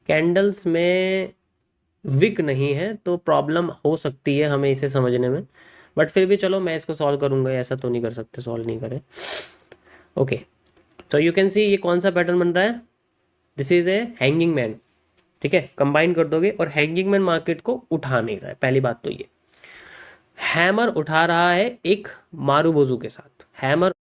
Candles में Wick नहीं है तो प्रॉब्लम हो सकती है हमें इसे समझने में, बट फिर भी चलो मैं इसको सॉल्व करूंगा, ऐसा तो नहीं कर सकते सॉल्व नहीं करें। ओके, सो यू कैन सी ये कौन सा पैटर्न बन रहा है, this is a hanging man. ठीक है, कंबाइन कर दोगे और हैंगिंग मैन मार्केट को उठा नहीं रहा है, पहली बात तो ये। हैमर उठा रहा है एक मारूबोजू के साथ, हैमर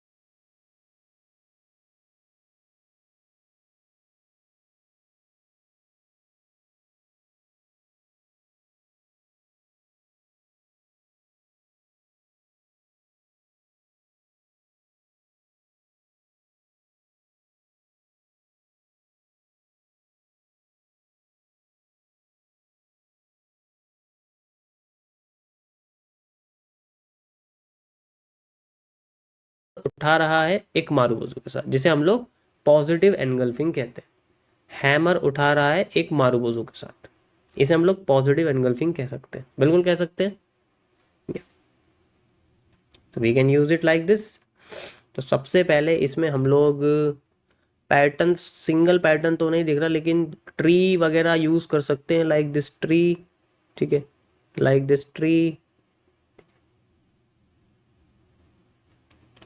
उठा रहा है एक मारूबोजू के साथ, जिसे हम लोग पॉजिटिव एनगल्फिंग कहते हैं। हैमर उठा रहा है एक मारूबोजू के साथ, इसे हम लोग पॉजिटिव एनगल्फिंग कह सकते हैं, बिल्कुल कह सकते हैं। तो we can use it like this. तो सबसे पहले इसमें हम लोग पैटर्न, सिंगल पैटर्न तो नहीं दिख रहा, लेकिन ट्री वगैरह यूज कर सकते हैं, लाइक दिस ट्री। ठीक है, लाइक दिस ट्री।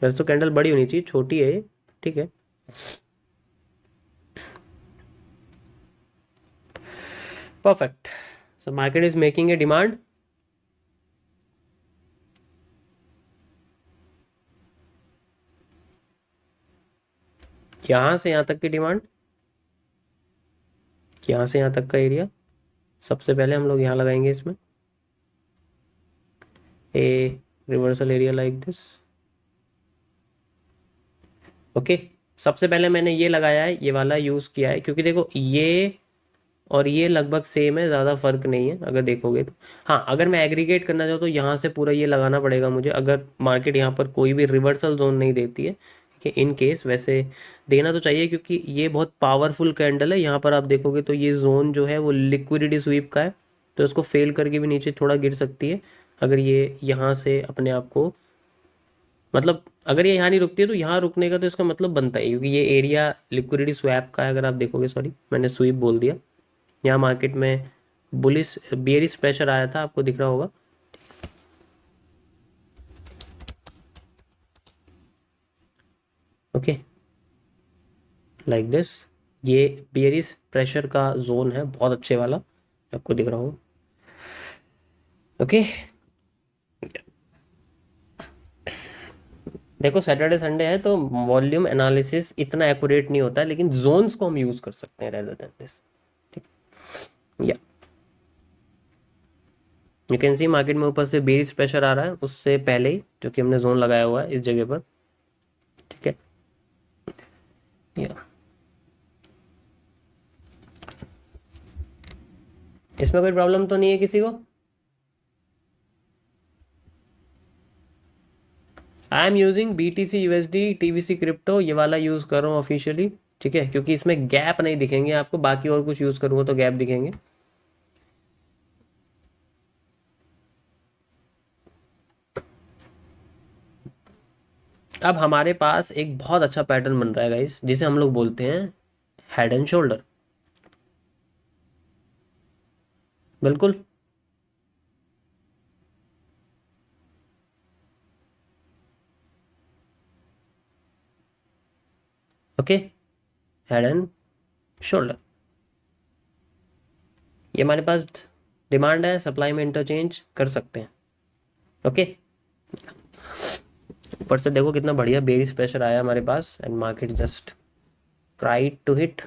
वैसे तो कैंडल बड़ी होनी चाहिए, छोटी है ये। ठीक है, perfect. So market is making a demand. यहां से यहां तक की डिमांड, यहां से यहां तक का एरिया। सबसे पहले हम लोग यहाँ लगाएंगे इसमें a reversal area like this. Okay, सबसे पहले मैंने ये लगाया है, ये वाला यूज़ किया है, क्योंकि देखो ये और ये लगभग सेम है, ज़्यादा फर्क नहीं है अगर देखोगे तो। हाँ, अगर मैं एग्रीगेट करना चाहूँ तो यहाँ से पूरा ये लगाना पड़ेगा मुझे, अगर मार्केट यहाँ पर कोई भी रिवर्सल जोन नहीं देती है। ठीक है, इन केस वैसे देना तो चाहिए, क्योंकि ये बहुत पावरफुल कैंडल है। यहाँ पर आप देखोगे तो ये जोन जो है वो लिक्विडिटी स्वीप का है, तो इसको फेल करके भी नीचे थोड़ा गिर सकती है, अगर ये यहाँ से अपने आप को, मतलब अगर ये यहाँ नहीं रुकती है तो यहाँ रुकने का तो इसका मतलब बनता है, क्योंकि ये एरिया लिक्विडिटी स्वैप का है। अगर आप देखोगे, सॉरी मैंने स्वीप बोल दिया, यहाँ मार्केट में बुलिश बेयरिश प्रेशर आया था, आपको दिख रहा होगा। ओके, लाइक दिस, ये बेयरिश प्रेशर का जोन है, बहुत अच्छे वाला, आपको दिख रहा होगा। ओके, देखो सैटरडे संडे है तो वॉल्यूम एनालिसिस इतना एक्यूरेट नहीं होता है, लेकिन जोन्स को हम यूज कर सकते हैं रेदर देन दिस। ठीक, या यू कैन सी मार्केट में ऊपर से बेरिश प्रेशर आ रहा है उससे पहले ही, जो कि हमने जोन लगाया हुआ है इस जगह पर। ठीक है, या इसमें कोई प्रॉब्लम तो नहीं है किसी को? I am using BTC USD TVC crypto, ये वाला यूज़ कर रहा हूँ ऑफिशियली। ठीक है, क्योंकि इसमें गैप नहीं दिखेंगे आपको, बाकी और कुछ यूज़ करूँगा तो गैप दिखेंगे। अब हमारे पास एक बहुत अच्छा पैटर्न बन रहा है गाइस, जिसे हम लोग बोलते हैं हेड एंड शोल्डर। बिल्कुल, ओके, हेड एंड शोल्डर। ये हमारे पास डिमांड है, सप्लाई में इंटरचेंज कर सकते हैं। ओके, ऊपर से देखो कितना बढ़िया बेरिश प्रेशर आया हमारे पास, and market just try to hit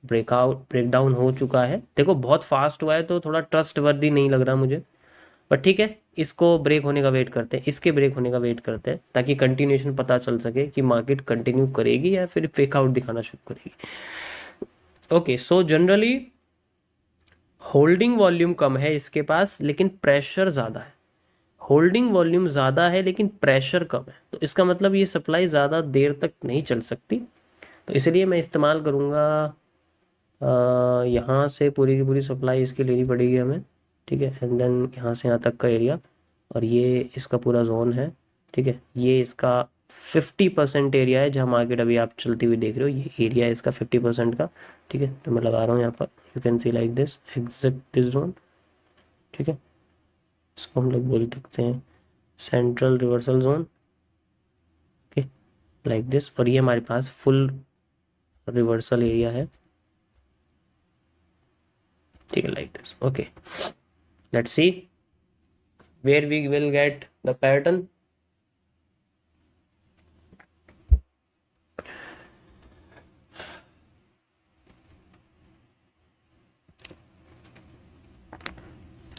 breakout, break down हो चुका है। देखो बहुत फास्ट हुआ है तो थोड़ा ट्रस्ट वर्दी नहीं लग रहा मुझे, बट ठीक है, इसको ब्रेक होने का वेट करते हैं, इसके ब्रेक होने का वेट करते हैं, ताकि कंटिन्यूएशन पता चल सके कि मार्केट कंटिन्यू करेगी या फिर फेक आउट दिखाना शुरू करेगी। Okay, so generally holding volume कम है इसके पास, लेकिन प्रेशर ज़्यादा है। होल्डिंग वॉल्यूम ज़्यादा है लेकिन प्रेशर कम है, तो इसका मतलब ये सप्लाई ज़्यादा देर तक नहीं चल सकती। तो इसलिए मैं इस्तेमाल करूँगा, यहाँ से पूरी की पूरी सप्लाई इसकी लेनी पड़ेगी हमें। ठीक है, एंड देन यहाँ से यहाँ तक का एरिया, और ये इसका पूरा जोन है। ठीक है, ये इसका 50% एरिया है जहाँ मार्केट अभी आप चलती हुई देख रहे हो, ये एरिया है इसका 50% का। ठीक है, तो मैं लगा रहा हूँ यहाँ पर, you can C like this exit this zone. ठीक है, इसको हम लोग बोल सकते हैं central reversal zone. Okay, like this, और ये हमारे पास फुल रिवर्सल एरिया है। ठीक है, like this. Okay, let's see where we will get the pattern.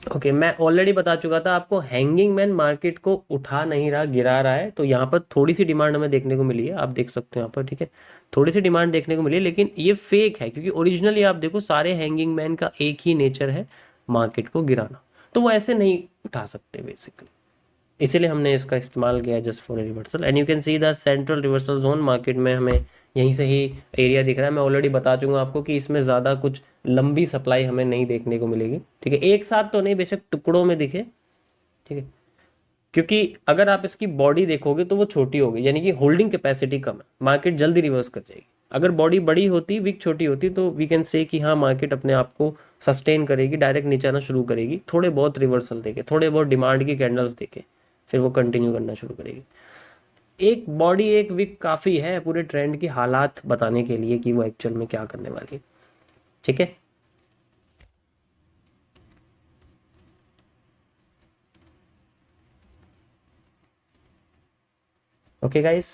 Okay, मैं ऑलरेडी बता चुका था आपको, हैंगिंग मैन मार्केट को उठा नहीं रहा, गिरा रहा है। तो यहाँ पर थोड़ी सी डिमांड हमें देखने को मिली है, आप देख सकते हो यहाँ पर। ठीक है, थोड़ी सी डिमांड देखने को मिली है, लेकिन ये फेक है, क्योंकि ओरिजिनली आप देखो सारे हैंगिंग मैन का एक ही नेचर है, मार्केट को गिराना। तो वो ऐसे नहीं उठा सकते बेसिकली, इसीलिए हमने इसका इस्तेमाल किया just for reversal. And you can see the central reversal zone market में हमें यहीं से ही एरिया दिख रहा है। मैं ऑलरेडी बता चूंगा आपको कि इसमें ज़्यादा कुछ लंबी सप्लाई हमें नहीं देखने को मिलेगी। ठीक है, एक साथ तो नहीं, बेशक टुकड़ों में दिखे। ठीक है, क्योंकि अगर आप इसकी बॉडी देखोगे तो वो छोटी होगी, यानी कि होल्डिंग कैपेसिटी कम है, मार्केट जल्दी रिवर्स कर जाएगी। अगर बॉडी बड़ी होती, विक छोटी होती, तो वी कैन से कि हाँ मार्केट अपने आप को सस्टेन करेगी, डायरेक्ट नीचे आना शुरू करेगी, थोड़े बहुत रिवर्सल देके, थोड़े बहुत डिमांड की कैंडल्स देके, फिर वो कंटिन्यू करना शुरू करेगी। एक बॉडी एक वीक काफ़ी है पूरे ट्रेंड की हालात बताने के लिए कि वो एक्चुअल में क्या करने वाली है। ठीक है, ओके गाइस,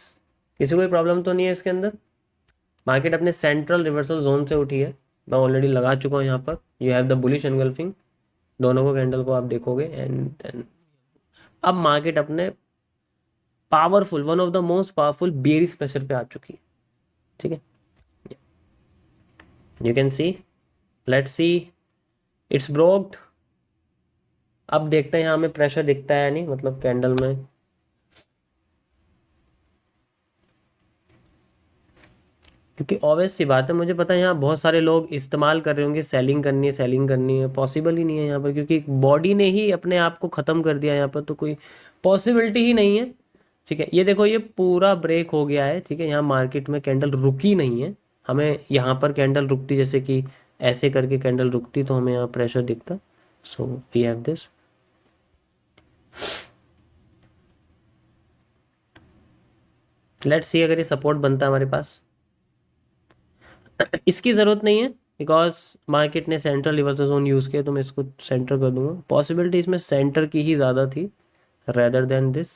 किसी को कोई प्रॉब्लम तो नहीं है इसके अंदर? मार्केट अपने सेंट्रल रिवर्सल जोन से उठी है, मैं ऑलरेडी लगा चुका हूँ यहाँ पर। You have the bullish engulfing, दोनों को कैंडल को आप देखोगे। एंड देन अब मार्केट अपने powerful, one of the most powerful bearish pressure पे आ चुकी है। ठीक है, you can see, let's see, it's broked. अब देखते हैं यहाँ हमें प्रेशर दिखता है नहीं, मतलब कैंडल में। क्योंकि ऑब्वियस सी बात है, मुझे पता है यहाँ बहुत सारे लोग इस्तेमाल कर रहे होंगे, सेलिंग करनी है, सेलिंग करनी है। पॉसिबल ही नहीं है यहाँ पर, क्योंकि बॉडी ने ही अपने आप को ख़त्म कर दिया यहाँ पर, तो कोई पॉसिबिलिटी ही नहीं है। ठीक है, ये देखो ये पूरा ब्रेक हो गया है। ठीक है, यहाँ मार्केट में कैंडल रुकी नहीं है, हमें यहाँ पर कैंडल रुकती, जैसे कि ऐसे करके कैंडल रुकती तो हमें यहाँ प्रेशर दिखता। So we have this. Let's see अगर ये सपोर्ट बनता है हमारे पास। इसकी ज़रूरत नहीं है, बिकॉज मार्केट ने सेंट्रल रिवर्सल जोन यूज़ किया, तो मैं इसको सेंटर कर दूंगा। पॉसिबिलिटी इसमें सेंटर की ही ज़्यादा थी रेदर देन दिस।